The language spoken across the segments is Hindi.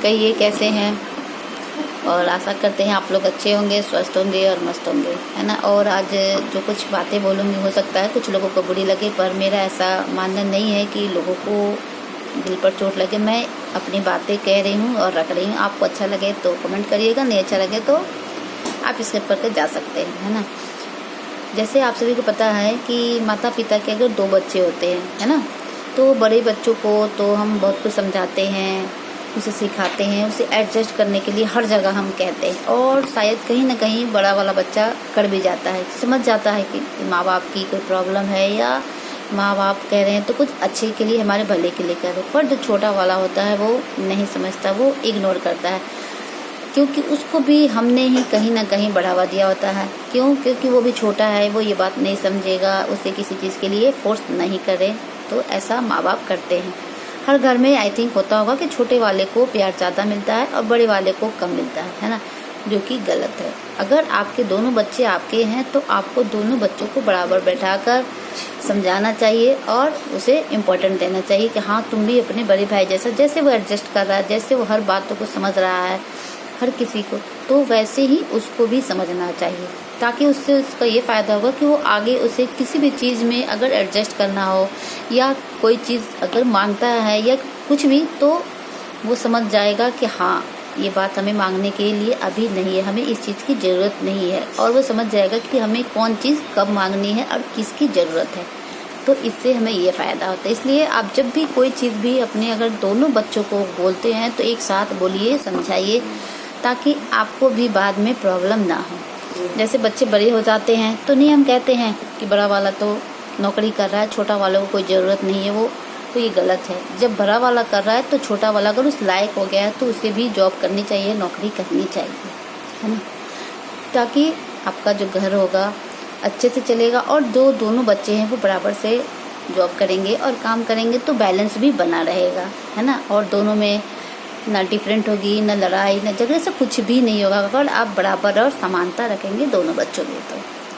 कहिए कैसे हैं, और आशा करते हैं आप लोग अच्छे होंगे, स्वस्थ होंगे और मस्त होंगे, है ना। और आज जो कुछ बातें बोलूँगी हो सकता है कुछ लोगों को बुरी लगे, पर मेरा ऐसा मानना नहीं है कि लोगों को दिल पर चोट लगे। मैं अपनी बातें कह रही हूँ और रख रही हूँ। आपको अच्छा लगे तो कमेंट करिएगा, नहीं अच्छा लगे तो आप स्किप करके जा सकते हैं, है ना। जैसे आप सभी को पता है कि माता पिता के अगर 2 बच्चे होते हैं, है ना, तो बड़े बच्चों को तो हम बहुत कुछ समझाते हैं, उसे सिखाते हैं, उसे एडजस्ट करने के लिए हर जगह हम कहते हैं, और शायद कहीं ना कहीं बड़ा वाला बच्चा कर भी जाता है, समझ जाता है कि माँ बाप की कोई प्रॉब्लम है या माँ बाप कह रहे हैं तो कुछ अच्छे के लिए, हमारे भले के लिए कह रहे हैं। पर जो छोटा वाला होता है वो नहीं समझता, वो इग्नोर करता है, क्योंकि उसको भी हमने ही कहीं ना कहीं बढ़ावा दिया होता है। क्यों? क्योंकि वो भी छोटा है, वो ये बात नहीं समझेगा, उसे किसी चीज़ के लिए फोर्स नहीं करे। तो ऐसा माँ बाप करते हैं। हर घर में आई थिंक होता होगा कि छोटे वाले को प्यार ज़्यादा मिलता है और बड़े वाले को कम मिलता है ना, जो कि गलत है। अगर आपके दोनों बच्चे आपके हैं तो आपको दोनों बच्चों को बराबर बैठाकर समझाना चाहिए और उसे इम्पोर्टेंट देना चाहिए कि हाँ तुम भी अपने बड़े भाई जैसा, जैसे वो एडजस्ट कर रहा है, जैसे वो हर बातों को समझ रहा है हर किसी को, तो वैसे ही उसको भी समझना चाहिए, ताकि उससे उसका ये फ़ायदा होगा कि वो आगे उसे किसी भी चीज़ में अगर एडजस्ट करना हो या कोई चीज़ अगर मांगता है या कुछ भी, तो वो समझ जाएगा कि हाँ ये बात हमें मांगने के लिए अभी नहीं है, हमें इस चीज़ की ज़रूरत नहीं है, और वो समझ जाएगा कि हमें कौन चीज़ कब मांगनी है और किसकी ज़रूरत है। तो इससे हमें ये फ़ायदा होता है। इसलिए आप जब भी कोई चीज़ भी अपने अगर दोनों बच्चों को बोलते हैं तो एक साथ बोलिए, समझाइए, ताकि आपको भी बाद में प्रॉब्लम ना हो। जैसे बच्चे बड़े हो जाते हैं तो नहीं, हम कहते हैं कि बड़ा वाला तो नौकरी कर रहा है, छोटा वाले को कोई ज़रूरत नहीं है, वो तो ये गलत है। जब बड़ा वाला कर रहा है तो छोटा वाला अगर उस लायक हो गया है तो उसे भी जॉब करनी चाहिए, नौकरी करनी चाहिए, है ना, ताकि आपका जो घर होगा अच्छे से चलेगा और जो दोनों बच्चे हैं वो बराबर से जॉब करेंगे और काम करेंगे तो बैलेंस भी बना रहेगा, है ना। और दोनों में ना डिफरेंट होगी, ना लड़ाई, ना झगड़े, से कुछ भी नहीं होगा अगर आप बराबर और समानता रखेंगे दोनों बच्चों में, तो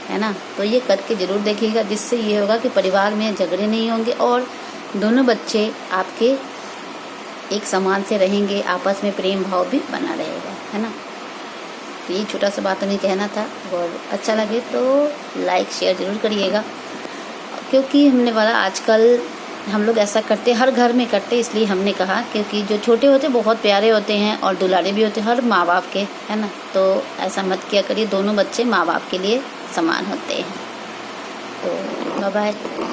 है ना। तो ये करके ज़रूर देखिएगा, जिससे ये होगा कि परिवार में झगड़े नहीं होंगे और दोनों बच्चे आपके एक समान से रहेंगे, आपस में प्रेम भाव भी बना रहेगा, है ना। तो ये छोटा सा बात हमें कहना था, और अच्छा लगे तो लाइक शेयर ज़रूर करिएगा, क्योंकि हमने वाला आजकल हम लोग ऐसा करते, हर घर में करते, इसलिए हमने कहा, क्योंकि जो छोटे होते बहुत प्यारे होते हैं और दुलारे भी होते हैं हर माँ बाप के, है ना। तो ऐसा मत किया करिए, दोनों बच्चे माँ बाप के लिए समान होते हैं। तो बाय बाय।